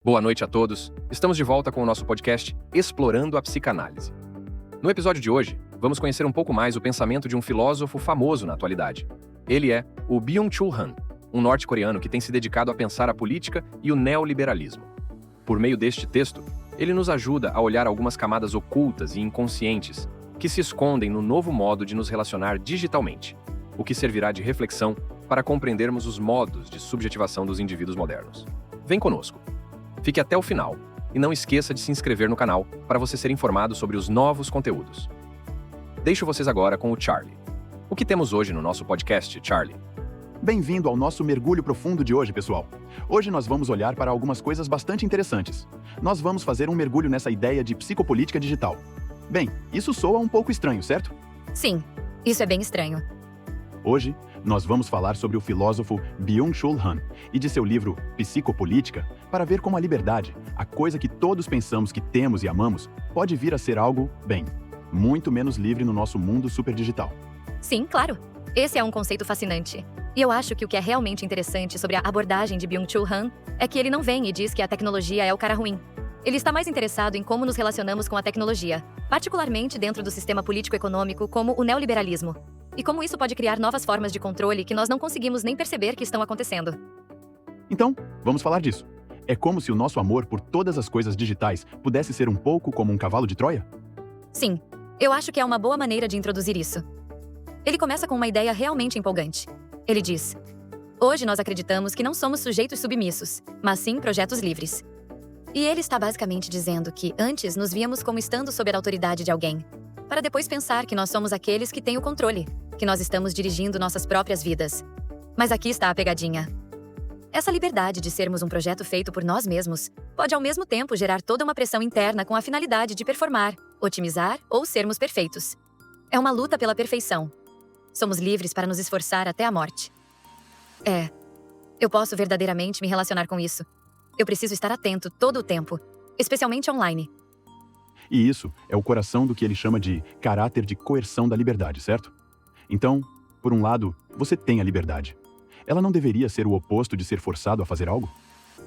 Boa noite a todos. Estamos de volta com o nosso podcast Explorando a Psicanálise. No episódio de hoje, vamos conhecer um pouco mais o pensamento de um filósofo famoso na atualidade. Ele é o Byung-Chul Han, um norte-coreano que tem se dedicado a pensar a política e o neoliberalismo. Por meio deste texto, ele nos ajuda a olhar algumas camadas ocultas e inconscientes que se escondem no novo modo de nos relacionar digitalmente, o que servirá de reflexão para compreendermos os modos de subjetivação dos indivíduos modernos. Vem conosco. Fique até o final e não esqueça de se inscrever no canal para você ser informado sobre os novos conteúdos. Deixo vocês agora com o Charlie. O que temos hoje no nosso podcast, Charlie? Bem-vindo ao nosso mergulho profundo de hoje, pessoal. Hoje nós vamos olhar para algumas coisas bastante interessantes. Nós vamos fazer um mergulho nessa ideia de psicopolítica digital. Bem, isso soa um pouco estranho, certo? Sim, isso é bem estranho. Hoje, nós vamos falar sobre o filósofo Byung-Chul Han e de seu livro Psicopolítica, para ver como a liberdade, a coisa que todos pensamos que temos e amamos, pode vir a ser algo, bem, muito menos livre no nosso mundo superdigital. Sim, claro. Esse é um conceito fascinante. E eu acho que o que é realmente interessante sobre a abordagem de Byung-Chul Han é que ele não vem e diz que a tecnologia é o cara ruim. Ele está mais interessado em como nos relacionamos com a tecnologia, particularmente dentro do sistema político-econômico como o neoliberalismo. E como isso pode criar novas formas de controle que nós não conseguimos nem perceber que estão acontecendo. Então, vamos falar disso. É como se o nosso amor por todas as coisas digitais pudesse ser um pouco como um cavalo de Troia? Sim, eu acho que é uma boa maneira de introduzir isso. Ele começa com uma ideia realmente empolgante. Ele diz: hoje nós acreditamos que não somos sujeitos submissos, mas sim projetos livres. E ele está basicamente dizendo que antes nos víamos como estando sob a autoridade de alguém, para depois pensar que nós somos aqueles que têm o controle, que nós estamos dirigindo nossas próprias vidas. Mas aqui está a pegadinha. Essa liberdade de sermos um projeto feito por nós mesmos pode ao mesmo tempo gerar toda uma pressão interna com a finalidade de performar, otimizar ou sermos perfeitos. É uma luta pela perfeição. Somos livres para nos esforçar até a morte. Eu posso verdadeiramente me relacionar com isso. Eu preciso estar atento todo o tempo, especialmente online. E isso é o coração do que ele chama de caráter de coerção da liberdade, certo? Então, por um lado, você tem a liberdade. Ela não deveria ser o oposto de ser forçado a fazer algo?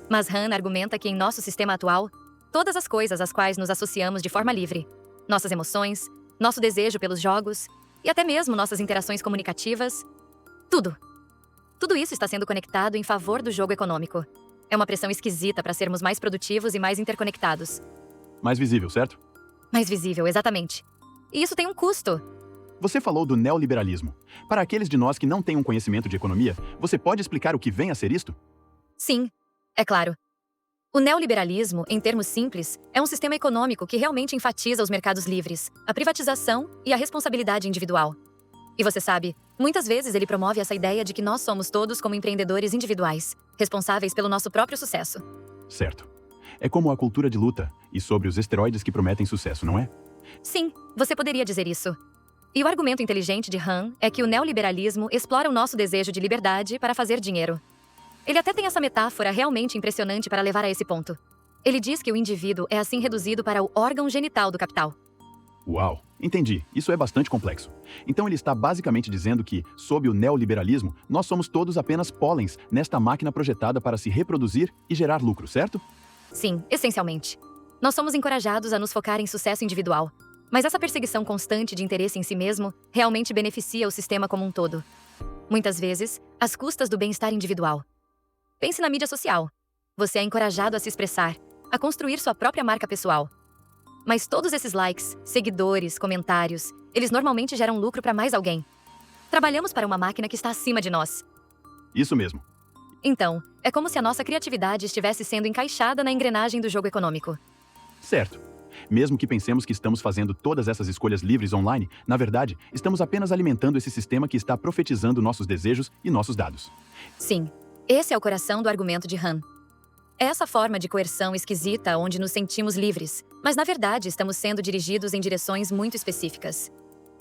Mas Han argumenta que em nosso sistema atual, todas as coisas às quais nos associamos de forma livre, nossas emoções, nosso desejo pelos jogos e até mesmo nossas interações comunicativas, tudo isso está sendo conectado em favor do jogo econômico. É uma pressão esquisita para sermos mais produtivos e mais interconectados. Mais visível, certo? Mais visível, exatamente. E isso tem um custo. Você falou do neoliberalismo. Para aqueles de nós que não têm um conhecimento de economia, você pode explicar o que vem a ser isto? Sim, é claro. O neoliberalismo, em termos simples, é um sistema econômico que realmente enfatiza os mercados livres, a privatização e a responsabilidade individual. E você sabe, muitas vezes ele promove essa ideia de que nós somos todos como empreendedores individuais, responsáveis pelo nosso próprio sucesso. Certo. É como a cultura de luta e sobre os esteroides que prometem sucesso, não é? Sim, você poderia dizer isso. E o argumento inteligente de Han é que o neoliberalismo explora o nosso desejo de liberdade para fazer dinheiro. Ele até tem essa metáfora realmente impressionante para levar a esse ponto. Ele diz que o indivíduo é assim reduzido para o órgão genital do capital. Uau, entendi. Isso é bastante complexo. Então ele está basicamente dizendo que, sob o neoliberalismo, nós somos todos apenas pólens nesta máquina projetada para se reproduzir e gerar lucro, certo? Sim, essencialmente. Nós somos encorajados a nos focar em sucesso individual. Mas essa perseguição constante de interesse em si mesmo realmente beneficia o sistema como um todo. Muitas vezes, às custas do bem-estar individual. Pense na mídia social. Você é encorajado a se expressar, a construir sua própria marca pessoal. Mas todos esses likes, seguidores, comentários, eles normalmente geram lucro para mais alguém. Trabalhamos para uma máquina que está acima de nós. Isso mesmo. Então, é como se a nossa criatividade estivesse sendo encaixada na engrenagem do jogo econômico. Certo. Mesmo que pensemos que estamos fazendo todas essas escolhas livres online, na verdade, estamos apenas alimentando esse sistema que está profetizando nossos desejos e nossos dados. Sim, esse é o coração do argumento de Han. É essa forma de coerção esquisita onde nos sentimos livres, mas na verdade estamos sendo dirigidos em direções muito específicas.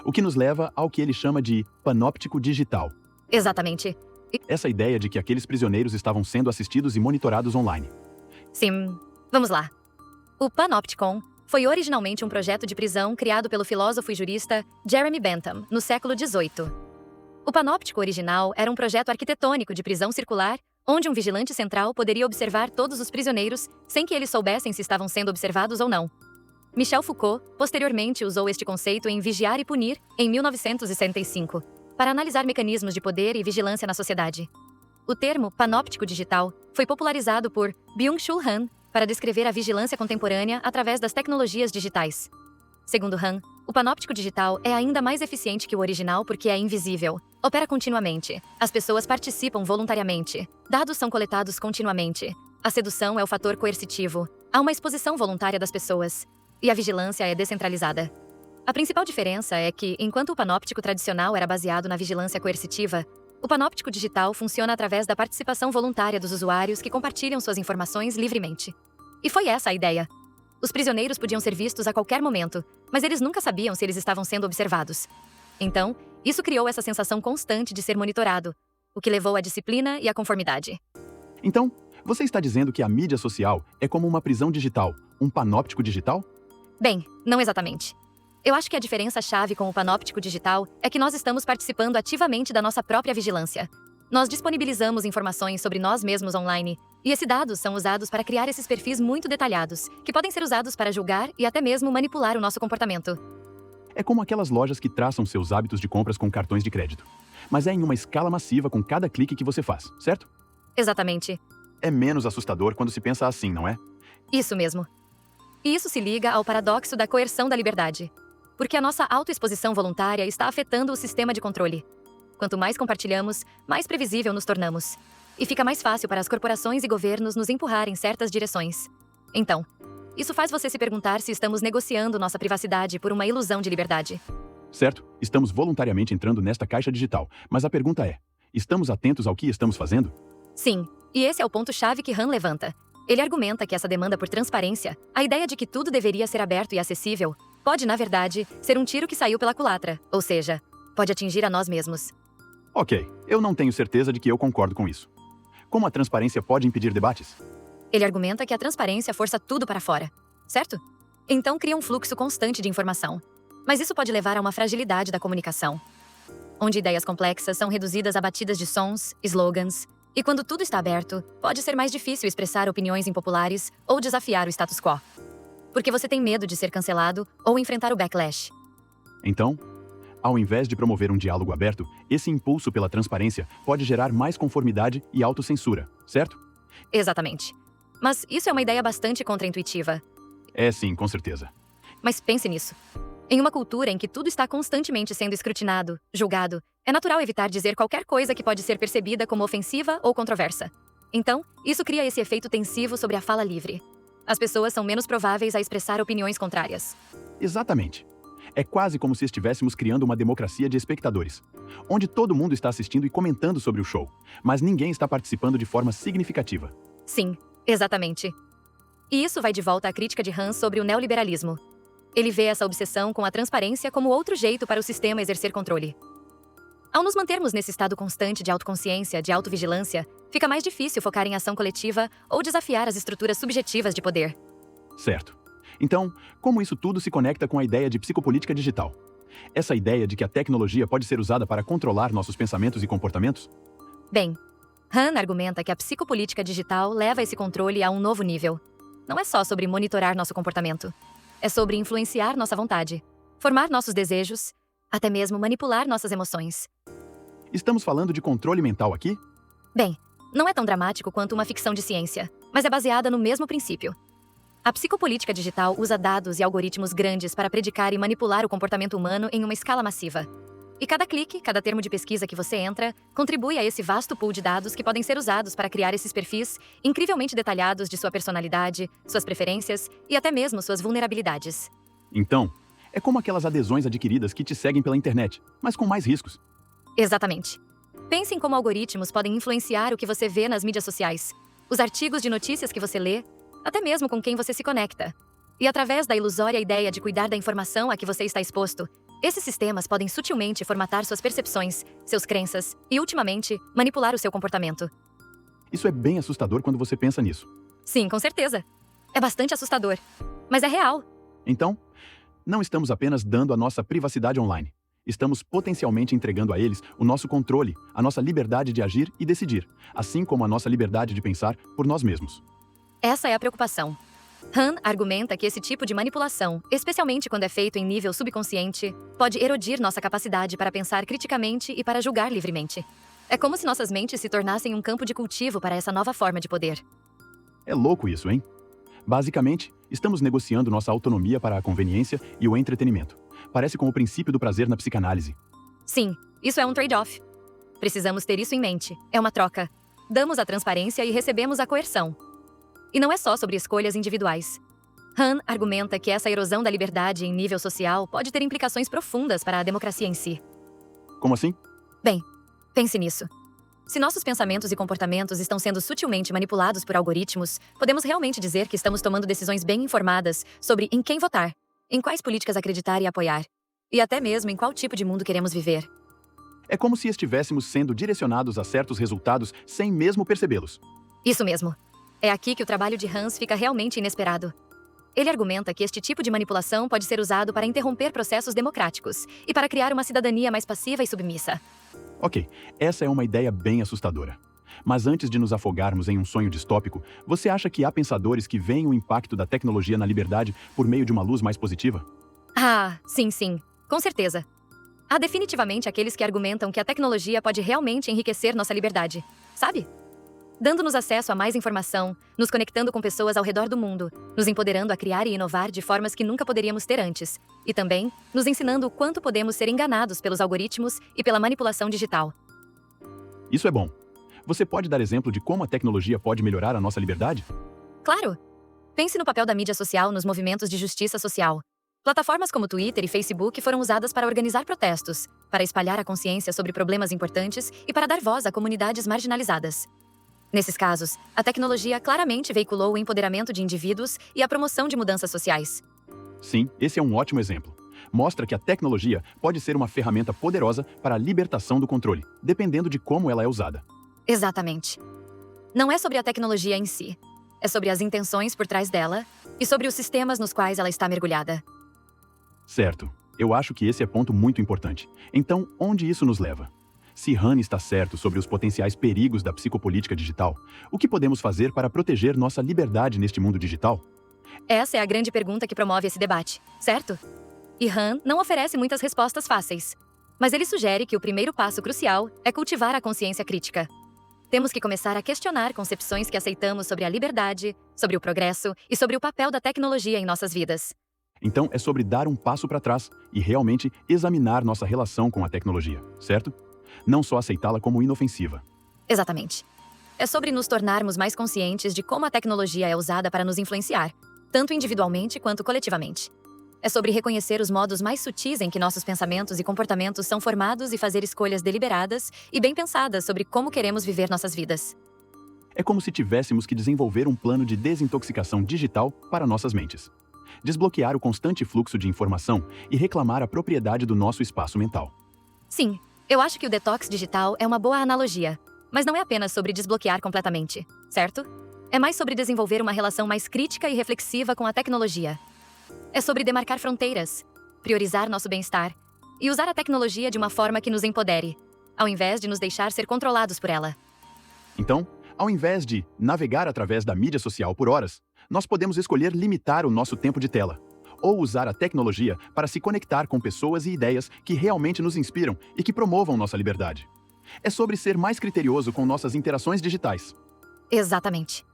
O que nos leva ao que ele chama de panóptico digital. Exatamente. Essa ideia de que aqueles prisioneiros estavam sendo assistidos e monitorados online. Sim, vamos lá. O Panopticon foi originalmente um projeto de prisão criado pelo filósofo e jurista Jeremy Bentham, no século XVIII. O panóptico original era um projeto arquitetônico de prisão circular, onde um vigilante central poderia observar todos os prisioneiros sem que eles soubessem se estavam sendo observados ou não. Michel Foucault, posteriormente, usou este conceito em Vigiar e Punir, em 1965, para analisar mecanismos de poder e vigilância na sociedade. O termo panóptico digital foi popularizado por Byung-Chul Han para descrever a vigilância contemporânea através das tecnologias digitais. Segundo Han, o panóptico digital é ainda mais eficiente que o original porque é invisível, opera continuamente, as pessoas participam voluntariamente, dados são coletados continuamente, a sedução é o fator coercitivo, há uma exposição voluntária das pessoas, e a vigilância é descentralizada. A principal diferença é que, enquanto o panóptico tradicional era baseado na vigilância coercitiva, o panóptico digital funciona através da participação voluntária dos usuários que compartilham suas informações livremente. E foi essa a ideia. Os prisioneiros podiam ser vistos a qualquer momento, mas eles nunca sabiam se eles estavam sendo observados. Então, isso criou essa sensação constante de ser monitorado, o que levou à disciplina e à conformidade. Então, você está dizendo que a mídia social é como uma prisão digital, um panóptico digital? Bem, não exatamente. Eu acho que a diferença-chave com o panóptico digital é que nós estamos participando ativamente da nossa própria vigilância. Nós disponibilizamos informações sobre nós mesmos online, e esses dados são usados para criar esses perfis muito detalhados, que podem ser usados para julgar e até mesmo manipular o nosso comportamento. É como aquelas lojas que traçam seus hábitos de compras com cartões de crédito. Mas é em uma escala massiva com cada clique que você faz, certo? Exatamente. É menos assustador quando se pensa assim, não é? Isso mesmo. E isso se liga ao paradoxo da coerção da liberdade. Porque a nossa autoexposição voluntária está afetando o sistema de controle. Quanto mais compartilhamos, mais previsível nos tornamos. E fica mais fácil para as corporações e governos nos empurrar em certas direções. Então, isso faz você se perguntar se estamos negociando nossa privacidade por uma ilusão de liberdade. Certo, estamos voluntariamente entrando nesta caixa digital, mas a pergunta é: estamos atentos ao que estamos fazendo? Sim, e esse é o ponto-chave que Han levanta. Ele argumenta que essa demanda por transparência, a ideia de que tudo deveria ser aberto e acessível, pode, na verdade, ser um tiro que saiu pela culatra, ou seja, pode atingir a nós mesmos. Ok, eu não tenho certeza de que eu concordo com isso. Como a transparência pode impedir debates? Ele argumenta que a transparência força tudo para fora, certo? Então cria um fluxo constante de informação. Mas isso pode levar a uma fragilidade da comunicação, onde ideias complexas são reduzidas a batidas de sons, slogans, e quando tudo está aberto, pode ser mais difícil expressar opiniões impopulares ou desafiar o status quo. Porque você tem medo de ser cancelado ou enfrentar o backlash. Então, ao invés de promover um diálogo aberto, esse impulso pela transparência pode gerar mais conformidade e autocensura, certo? Exatamente. Mas isso é uma ideia bastante contraintuitiva. É sim, com certeza. Mas pense nisso. Em uma cultura em que tudo está constantemente sendo escrutinado, julgado, é natural evitar dizer qualquer coisa que pode ser percebida como ofensiva ou controversa. Então, isso cria esse efeito tensivo sobre a fala livre. As pessoas são menos prováveis a expressar opiniões contrárias. Exatamente. É quase como se estivéssemos criando uma democracia de espectadores, onde todo mundo está assistindo e comentando sobre o show, mas ninguém está participando de forma significativa. Sim, exatamente. E isso vai de volta à crítica de Hans sobre o neoliberalismo. Ele vê essa obsessão com a transparência como outro jeito para o sistema exercer controle. Ao nos mantermos nesse estado constante de autoconsciência, de autovigilância, fica mais difícil focar em ação coletiva ou desafiar as estruturas subjetivas de poder. Certo. Então, como isso tudo se conecta com a ideia de psicopolítica digital? Essa ideia de que a tecnologia pode ser usada para controlar nossos pensamentos e comportamentos? Bem, Han argumenta que a psicopolítica digital leva esse controle a um novo nível. Não é só sobre monitorar nosso comportamento. É sobre influenciar nossa vontade, formar nossos desejos, até mesmo manipular nossas emoções. Estamos falando de controle mental aqui? Bem, não é tão dramático quanto uma ficção de ciência, mas é baseada no mesmo princípio. A psicopolítica digital usa dados e algoritmos grandes para predicar e manipular o comportamento humano em uma escala massiva. E cada clique, cada termo de pesquisa que você entra, contribui a esse vasto pool de dados que podem ser usados para criar esses perfis incrivelmente detalhados de sua personalidade, suas preferências e até mesmo suas vulnerabilidades. Então, é como aquelas adesões adquiridas que te seguem pela internet, mas com mais riscos. Exatamente. Pense em como algoritmos podem influenciar o que você vê nas mídias sociais, os artigos de notícias que você lê, até mesmo com quem você se conecta. E através da ilusória ideia de cuidar da informação a que você está exposto, esses sistemas podem sutilmente formatar suas percepções, suas crenças e, ultimamente, manipular o seu comportamento. Isso é bem assustador quando você pensa nisso. Sim, com certeza. É bastante assustador. Mas é real. Então, não estamos apenas dando a nossa privacidade online. estamos potencialmente entregando a eles o nosso controle, a nossa liberdade de agir e decidir, assim como a nossa liberdade de pensar por nós mesmos. Essa é a preocupação. Han argumenta que esse tipo de manipulação, especialmente quando é feito em nível subconsciente, pode erodir nossa capacidade para pensar criticamente e para julgar livremente. É como se nossas mentes se tornassem um campo de cultivo para essa nova forma de poder. É louco isso, hein? Basicamente, estamos negociando nossa autonomia para a conveniência e o entretenimento. Parece com o princípio do prazer na psicanálise. Sim, isso é um trade-off. Precisamos ter isso em mente. É uma troca. Damos a transparência e recebemos a coerção. E não é só sobre escolhas individuais. Han argumenta que essa erosão da liberdade em nível social pode ter implicações profundas para a democracia em si. Como assim? Bem, pense nisso. Se nossos pensamentos e comportamentos estão sendo sutilmente manipulados por algoritmos, podemos realmente dizer que estamos tomando decisões bem informadas sobre em quem votar, em quais políticas acreditar e apoiar, e até mesmo em qual tipo de mundo queremos viver. É como se estivéssemos sendo direcionados a certos resultados sem mesmo percebê-los. Isso mesmo. É aqui que o trabalho de Hans fica realmente inesperado. Ele argumenta que este tipo de manipulação pode ser usado para interromper processos democráticos e para criar uma cidadania mais passiva e submissa. Ok, essa é uma ideia bem assustadora. Mas antes de nos afogarmos em um sonho distópico, você acha que há pensadores que veem o impacto da tecnologia na liberdade por meio de uma luz mais positiva? Ah, sim, com certeza. Há definitivamente aqueles que argumentam que a tecnologia pode realmente enriquecer nossa liberdade, sabe? Dando-nos acesso a mais informação, nos conectando com pessoas ao redor do mundo, nos empoderando a criar e inovar de formas que nunca poderíamos ter antes, e também nos ensinando o quanto podemos ser enganados pelos algoritmos e pela manipulação digital. Isso é bom. Você pode dar exemplo de como a tecnologia pode melhorar a nossa liberdade? Claro! Pense no papel da mídia social nos movimentos de justiça social. Plataformas como Twitter e Facebook foram usadas para organizar protestos, para espalhar a consciência sobre problemas importantes e para dar voz a comunidades marginalizadas. Nesses casos, a tecnologia claramente veiculou o empoderamento de indivíduos e a promoção de mudanças sociais. Sim, esse é um ótimo exemplo. Mostra que a tecnologia pode ser uma ferramenta poderosa para a libertação do controle, dependendo de como ela é usada. Exatamente. Não é sobre a tecnologia em si. É sobre as intenções por trás dela e sobre os sistemas nos quais ela está mergulhada. Certo. Eu acho que esse é ponto muito importante. Então, onde isso nos leva? Se Han está certo sobre os potenciais perigos da psicopolítica digital, o que podemos fazer para proteger nossa liberdade neste mundo digital? Essa é a grande pergunta que promove esse debate, certo? E Han não oferece muitas respostas fáceis. Mas ele sugere que o primeiro passo crucial é cultivar a consciência crítica. Temos que começar a questionar concepções que aceitamos sobre a liberdade, sobre o progresso e sobre o papel da tecnologia em nossas vidas. Então, é sobre dar um passo para trás e realmente examinar nossa relação com a tecnologia, certo? Não só aceitá-la como inofensiva. Exatamente. É sobre nos tornarmos mais conscientes de como a tecnologia é usada para nos influenciar, tanto individualmente quanto coletivamente. É sobre reconhecer os modos mais sutis em que nossos pensamentos e comportamentos são formados e fazer escolhas deliberadas e bem pensadas sobre como queremos viver nossas vidas. É como se tivéssemos que desenvolver um plano de desintoxicação digital para nossas mentes. Desbloquear o constante fluxo de informação e reclamar a propriedade do nosso espaço mental. Sim, eu acho que o detox digital é uma boa analogia, mas não é apenas sobre desbloquear completamente, certo? É mais sobre desenvolver uma relação mais crítica e reflexiva com a tecnologia. É sobre demarcar fronteiras, priorizar nosso bem-estar e usar a tecnologia de uma forma que nos empodere, ao invés de nos deixar ser controlados por ela. Então, ao invés de navegar através da mídia social por horas, nós podemos escolher limitar o nosso tempo de tela, ou usar a tecnologia para se conectar com pessoas e ideias que realmente nos inspiram e que promovam nossa liberdade. É sobre ser mais criterioso com nossas interações digitais. Exatamente.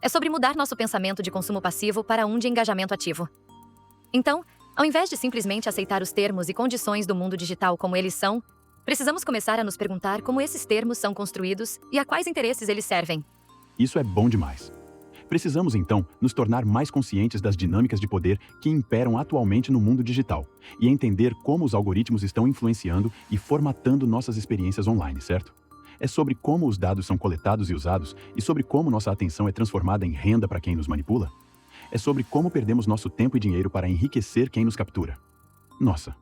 É sobre mudar nosso pensamento de consumo passivo para um de engajamento ativo. Então, ao invés de simplesmente aceitar os termos e condições do mundo digital como eles são, precisamos começar a nos perguntar como esses termos são construídos e a quais interesses eles servem. Isso é bom demais. Precisamos, então, nos tornar mais conscientes das dinâmicas de poder que imperam atualmente no mundo digital e entender como os algoritmos estão influenciando e formatando nossas experiências online, certo? É sobre como os dados são coletados e usados e sobre como nossa atenção é transformada em renda para quem nos manipula. É sobre como perdemos nosso tempo e dinheiro para enriquecer quem nos captura. Nossa,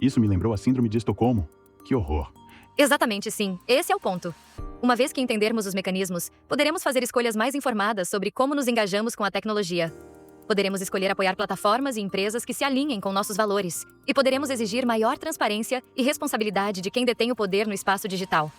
isso me lembrou a Síndrome de Estocolmo. Que horror! Exatamente, sim. Esse é o ponto. Uma vez que entendermos os mecanismos, poderemos fazer escolhas mais informadas sobre como nos engajamos com a tecnologia. Poderemos escolher apoiar plataformas e empresas que se alinhem com nossos valores. E poderemos exigir maior transparência e responsabilidade de quem detém o poder no espaço digital.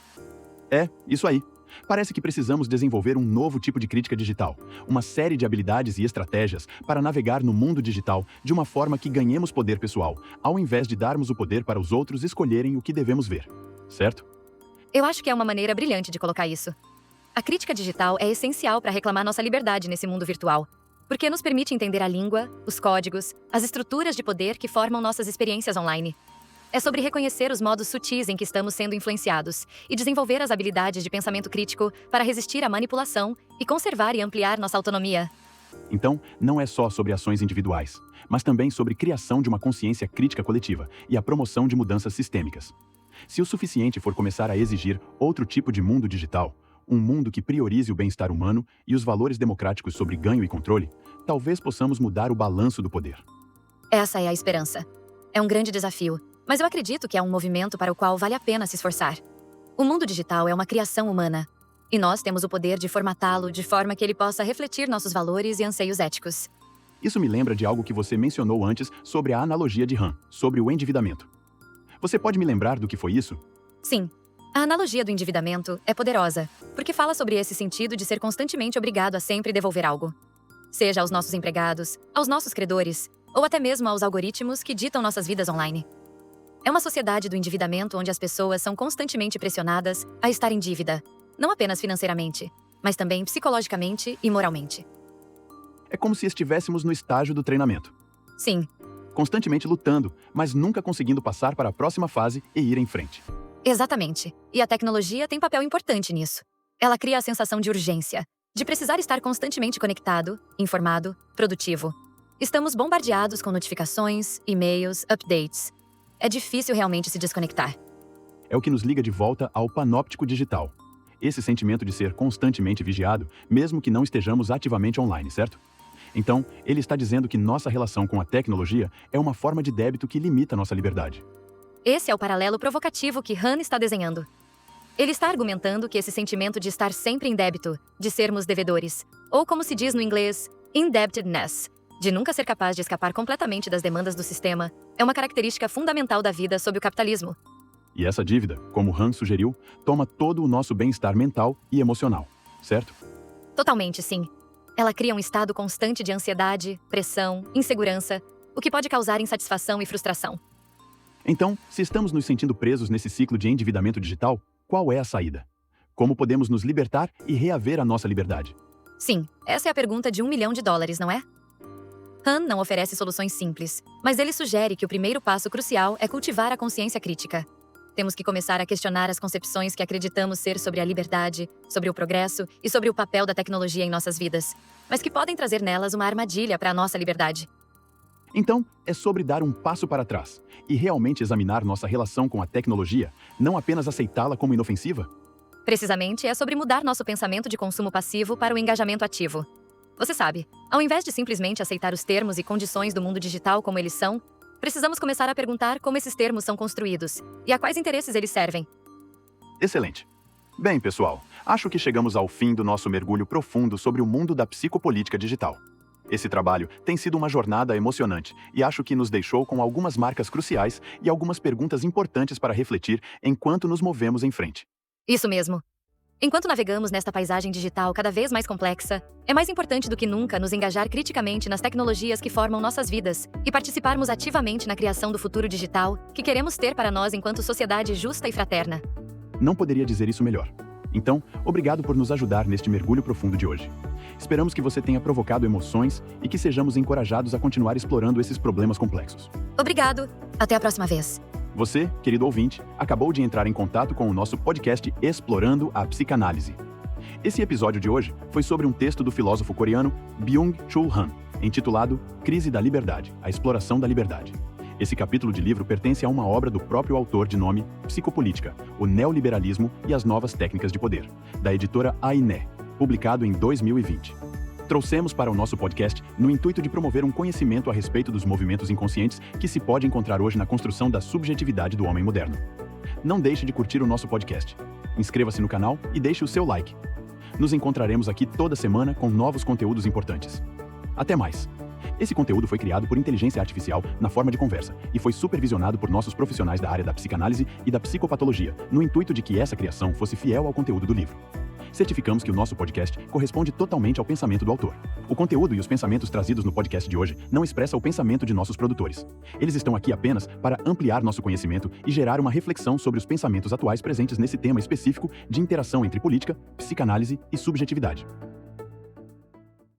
É, isso aí. Parece que precisamos desenvolver um novo tipo de crítica digital, uma série de habilidades e estratégias para navegar no mundo digital de uma forma que ganhemos poder pessoal, ao invés de darmos o poder para os outros escolherem o que devemos ver. Certo? Eu acho que é uma maneira brilhante de colocar isso. A crítica digital é essencial para reclamar nossa liberdade nesse mundo virtual, porque nos permite entender a língua, os códigos, as estruturas de poder que formam nossas experiências online. É sobre reconhecer os modos sutis em que estamos sendo influenciados e desenvolver as habilidades de pensamento crítico para resistir à manipulação e conservar e ampliar nossa autonomia. Então, não é só sobre ações individuais, mas também sobre criação de uma consciência crítica coletiva e a promoção de mudanças sistêmicas. Se o suficiente for começar a exigir outro tipo de mundo digital, um mundo que priorize o bem-estar humano e os valores democráticos sobre ganho e controle, talvez possamos mudar o balanço do poder. Essa é a esperança. É um grande desafio, mas eu acredito que é um movimento para o qual vale a pena se esforçar. O mundo digital é uma criação humana, e nós temos o poder de formatá-lo de forma que ele possa refletir nossos valores e anseios éticos. Isso me lembra de algo que você mencionou antes sobre a analogia de Han, sobre o endividamento. Você pode me lembrar do que foi isso? Sim, a analogia do endividamento é poderosa, porque fala sobre esse sentido de ser constantemente obrigado a sempre devolver algo. Seja aos nossos empregados, aos nossos credores, ou até mesmo aos algoritmos que ditam nossas vidas online. É uma sociedade do endividamento onde as pessoas são constantemente pressionadas a estar em dívida, não apenas financeiramente, mas também psicologicamente e moralmente. É como se estivéssemos no estágio do treinamento. Sim, Constantemente lutando, mas nunca conseguindo passar para a próxima fase e ir em frente. exatamente. E a tecnologia tem papel importante nisso. Ela cria a sensação de urgência, de precisar estar constantemente conectado, informado, produtivo. Estamos bombardeados com notificações, e-mails, updates. É difícil realmente se desconectar. É o que nos liga de volta ao panóptico digital. Esse sentimento de ser constantemente vigiado, mesmo que não estejamos ativamente online, certo? Então, ele está dizendo que nossa relação com a tecnologia é uma forma de débito que limita nossa liberdade. Esse é o paralelo provocativo que Han está desenhando. Ele está argumentando que esse sentimento de estar sempre em débito, de sermos devedores, ou como se diz no inglês, indebtedness, de nunca ser capaz de escapar completamente das demandas do sistema, é uma característica fundamental da vida sob o capitalismo. E essa dívida, como Han sugeriu, toma todo o nosso bem-estar mental e emocional, certo? Totalmente, sim. Ela cria um estado constante de ansiedade, pressão, insegurança, o que pode causar insatisfação e frustração. Então, se estamos nos sentindo presos nesse ciclo de endividamento digital, qual é a saída? Como podemos nos libertar e reaver a nossa liberdade? Sim, essa é a pergunta de $1 milhão, não é? Han não oferece soluções simples, mas ele sugere que o primeiro passo crucial é cultivar a consciência crítica. Temos que começar a questionar as concepções que acreditamos ser sobre a liberdade, sobre o progresso e sobre o papel da tecnologia em nossas vidas, mas que podem trazer nelas uma armadilha para a nossa liberdade. Então, é sobre dar um passo para trás e realmente examinar nossa relação com a tecnologia, não apenas aceitá-la como inofensiva? Precisamente, é sobre mudar nosso pensamento de consumo passivo para o engajamento ativo. Você sabe, ao invés de simplesmente aceitar os termos e condições do mundo digital como eles são, precisamos começar a perguntar como esses termos são construídos e a quais interesses eles servem. Excelente. Bem, pessoal, acho que chegamos ao fim do nosso mergulho profundo sobre o mundo da psicopolítica digital. Esse trabalho tem sido uma jornada emocionante e acho que nos deixou com algumas marcas cruciais e algumas perguntas importantes para refletir enquanto nos movemos em frente. Isso mesmo. Enquanto navegamos nesta paisagem digital cada vez mais complexa, é mais importante do que nunca nos engajar criticamente nas tecnologias que formam nossas vidas e participarmos ativamente na criação do futuro digital que queremos ter para nós enquanto sociedade justa e fraterna. Não poderia dizer isso melhor. Então, obrigado por nos ajudar neste mergulho profundo de hoje. Esperamos que você tenha provocado emoções e que sejamos encorajados a continuar explorando esses problemas complexos. Obrigado. Até a próxima vez. Você, querido ouvinte, acabou de entrar em contato com o nosso podcast Explorando a Psicanálise. Esse episódio de hoje foi sobre um texto do filósofo coreano Byung-Chul Han, intitulado Crise da Liberdade, a Exploração da Liberdade. Esse capítulo de livro pertence a uma obra do próprio autor de nome Psicopolítica, o Neoliberalismo e as Novas Técnicas de Poder, da editora Ainé, publicado em 2020. Trouxemos para o nosso podcast no intuito de promover um conhecimento a respeito dos movimentos inconscientes que se pode encontrar hoje na construção da subjetividade do homem moderno. Não deixe de curtir o nosso podcast. Inscreva-se no canal e deixe o seu like. Nos encontraremos aqui toda semana com novos conteúdos importantes. Até mais! Esse conteúdo foi criado por inteligência artificial na forma de conversa e foi supervisionado por nossos profissionais da área da psicanálise e da psicopatologia, no intuito de que essa criação fosse fiel ao conteúdo do livro. Certificamos que o nosso podcast corresponde totalmente ao pensamento do autor. O conteúdo e os pensamentos trazidos no podcast de hoje não expressam o pensamento de nossos produtores. Eles estão aqui apenas para ampliar nosso conhecimento e gerar uma reflexão sobre os pensamentos atuais presentes nesse tema específico de interação entre política, psicanálise e subjetividade.